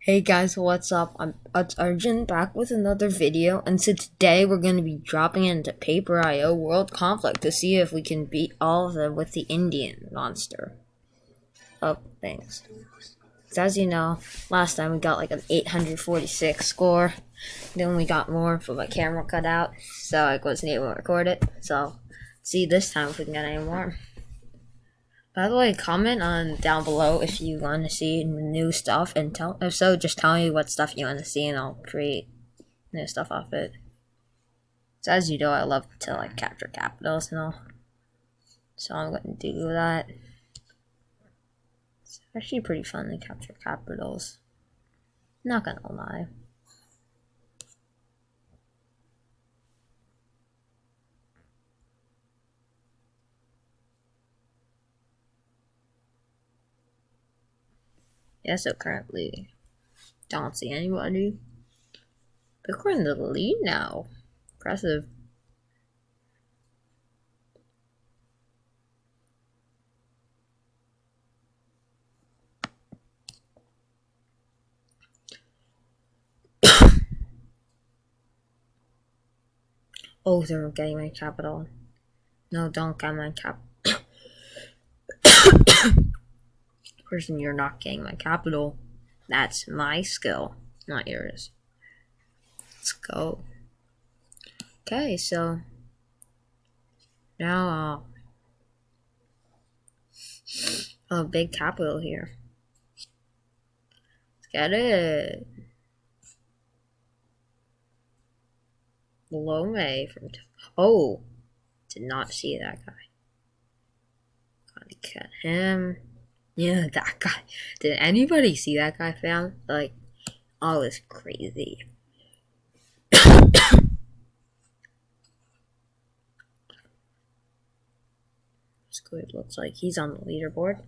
Hey guys, what's up? It's Arjun back with another video, and so today we're going to be dropping into Paper.io World Conflict to see if we can beat all of them with the Indian monster of things. So as you know, last time we got like an 846 score, then we got more, but my camera cut out, so I wasn't able to record it. So, see this time if we can get any more. By the way, comment on down below if you want to see new stuff, and if so, just tell me what stuff you want to see, and I'll create new stuff off it. So as you know, I love to like capture capitals and all, so I'm going to do that. It's actually pretty fun to capture capitals. Not gonna lie. Yeah, so currently don't see anybody. But we're in the lead now. Impressive. Oh, they're getting my capital. No, don't get my cap. Person, you're not getting my capital. That's my skill, not yours. Let's go. Okay, so now a big capital here. Let's get it. Lome from. Oh, did not see that guy. Gotta get him. Yeah, that guy. Did anybody see that guy, fam? Like, oh, it's crazy. Squid looks like he's on the leaderboard.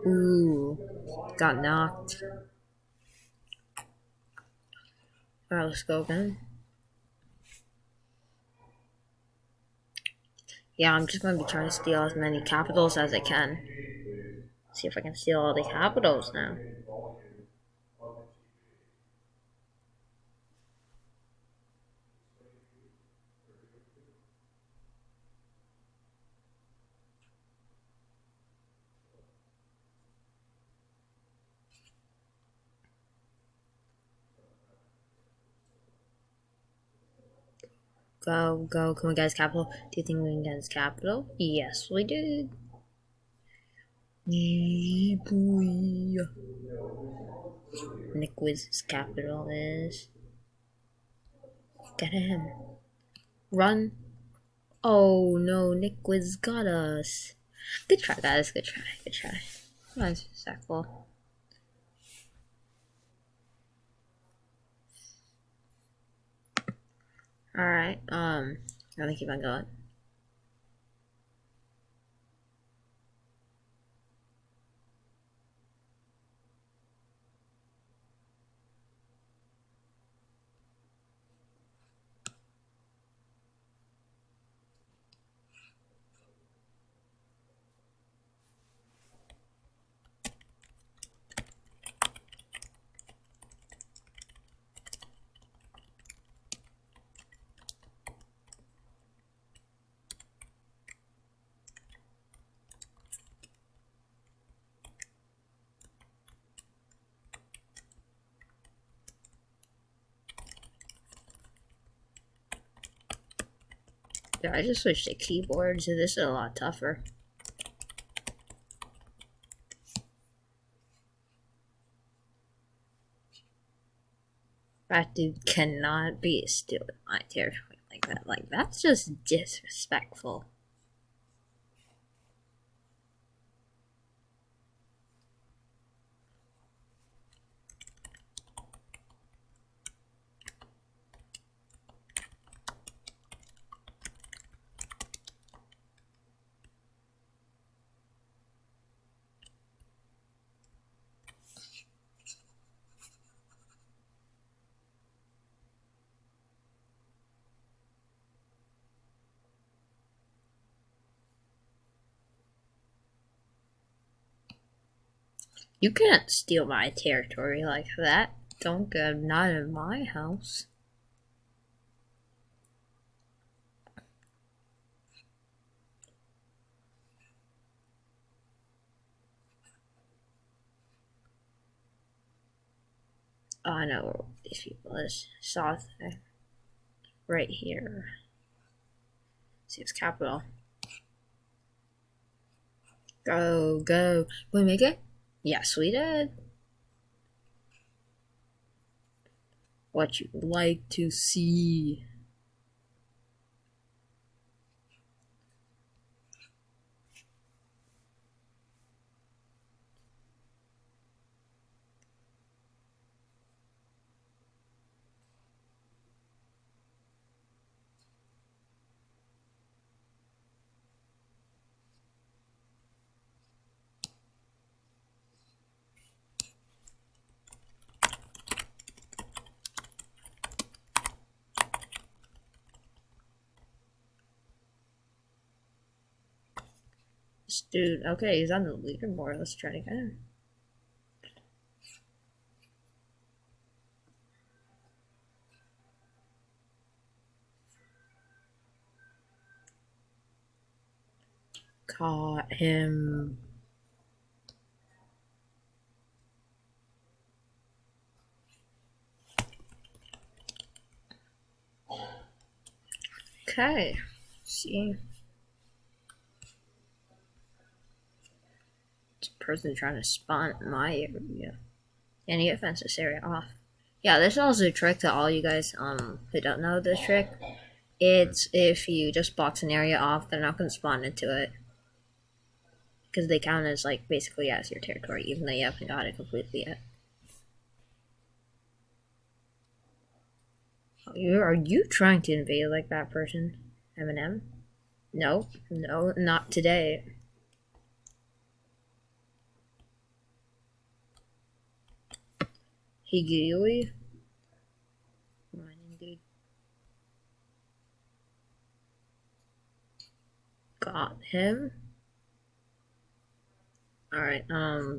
Ooh, got knocked. Alright, let's go again. Yeah, I'm just going to be trying to steal as many capitals as I can. See if I can steal all the capitals now. Go, go. Can we get his capital? Do you think we can get his capital? Yes, we did. Yeah, boy. Nick Wiz's capital is. Get him. Run. Oh no, Nick Wiz got us. Good try, guys. Good try. Good try. Nice, sackful. Alright, gotta keep on going. Yeah, I just switched to keyboard, so this is a lot tougher. That dude cannot be still in my territory like that. Like, that's just disrespectful. You can't steal my territory like that. Don't go, not in my house. Oh, I know where these people is. South, right here. See, it's capital. Go, go. We make it? Yes, we did. What you'd like to see. This dude, okay, he's on the leaderboard. Let's try to get him. Caught him. Okay. See. This person trying to spawn in my area. And he offends this area off. Yeah, this is also a trick to all you guys who don't know this trick. It's if you just box an area off, they're not gonna spawn into it. Because they count as like basically as your territory, even though you haven't got it completely yet. Are you trying to invade like that person? Eminem? No, no, not today. Higui? Mining dude. Got him. Alright,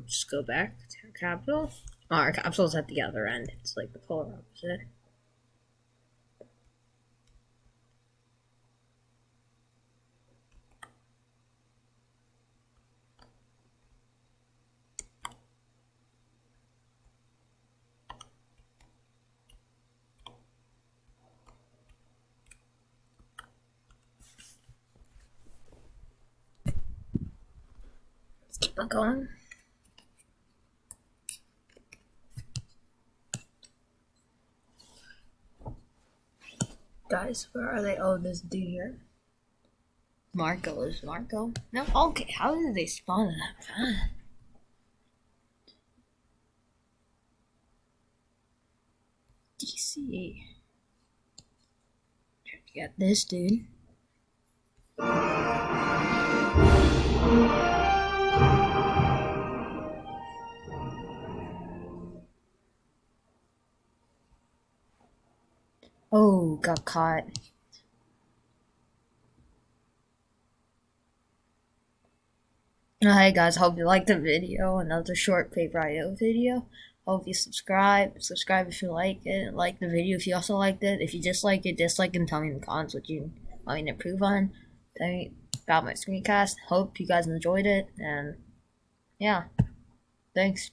just go back to our capital. Oh, our capital's at the other end. It's like the polar opposite. Keep on going. Guys, where are they? Oh, this dude here. Marco is Marco. No, okay. How did they spawn that fast? DC. Trying to get this dude. Oh, got caught. Hi guys, hope you liked the video. Another short Paper.io video. Hope you subscribe. Subscribe if you like it. Like the video if you also liked it. If you dislike it, dislike and tell me in the comments what you want me to improve on. Tell me about my screencast. Hope you guys enjoyed it. And yeah, thanks.